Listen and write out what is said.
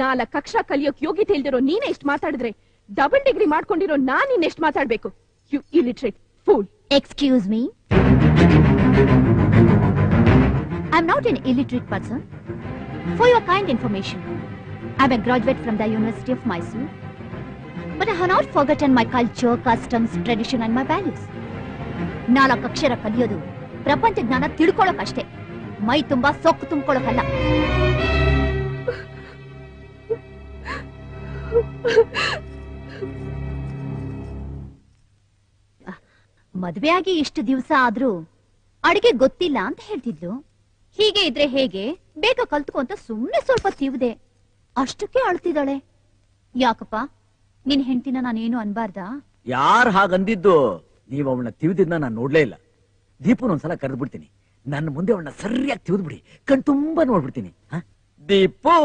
4 ಅಕ್ಷರ ಕಲಿಯೋಕ್ ಯೋಗ್ಯತೆ ಇಲ್ದಿರೋ ನೀನೇ ಇಷ್ಟು ಮಾತಾಡಿದ್ರೆ ಡಬಲ್ ಡಿಗ್ರಿ ಮಾಡ್ಕೊಂಡಿರೋ ನಾನ್ ಇನ್ನೆಷ್ಟು ಮಾತಾಡ್ಬೇಕು? You illiterate fool. Excuse me. I'm not an illiterate person. For your kind information, I'm a graduate from the University of Mysore. But I have not forgotten my culture, customs, tradition and my values. 4 ಅಕ್ಷರ ಕಲಿಯೋದು ಪ್ರಪಂಚ ಜ್ಞಾನ ತಿಳ್ಕೊಳ್ಳೋಕಷ್ಟೇ, ಮೈ ತುಂಬಾ ಸೊಕ್ಕು ತುಂಬಿಕೊಳ್ಳೋಕಲ್ಲ. ಮದುವೆಯಾಗಿ ಇಷ್ಟು ದಿವಸ ಆದ್ರೂ ಅಡಿಗೆ ಗೊತ್ತಿಲ್ಲ ಅಂತ ಹೇಳ್ತಿದ್ಲು. ಹೀಗೆ ಇದ್ರೆ ಹೇಗೆ, ಬೇಗ ಕಲ್ತ್ಕೊ ಅಂತ ಸುಮ್ನೆ ಸ್ವಲ್ಪ ತಿವ್ದೆ, ಅಷ್ಟಕ್ಕೆ ಅಳ್ತಿದ್ದಾಳೆ. ಯಾಕಪ್ಪ, ನಿನ್ ಹೆಂಡತಿನ ನಾನೇನು ಅನ್ಬಾರ್ದಾ? ಯಾರು ಹಾಗಂದಿದ್ದು? ನೀವ್ ಅವಳನ್ನ ತಿವ್ದಿದ್ನ ನಾನು ನೋಡ್ಲೇ ಇಲ್ಲ. ದೀಪನ್ ಒಂದ್ಸಲ ಕರೆದು ಬಿಡ್ತೀನಿ, ನನ್ನ ಮುಂದೆ ಅವಳನ್ನ ಸರಿಯಾಗಿ ತಿವ್ದ್ಬಿಡಿ, ಕಣ್ ತುಂಬಾ ನೋಡ್ಬಿಡ್ತೀನಿ. ದೀಪು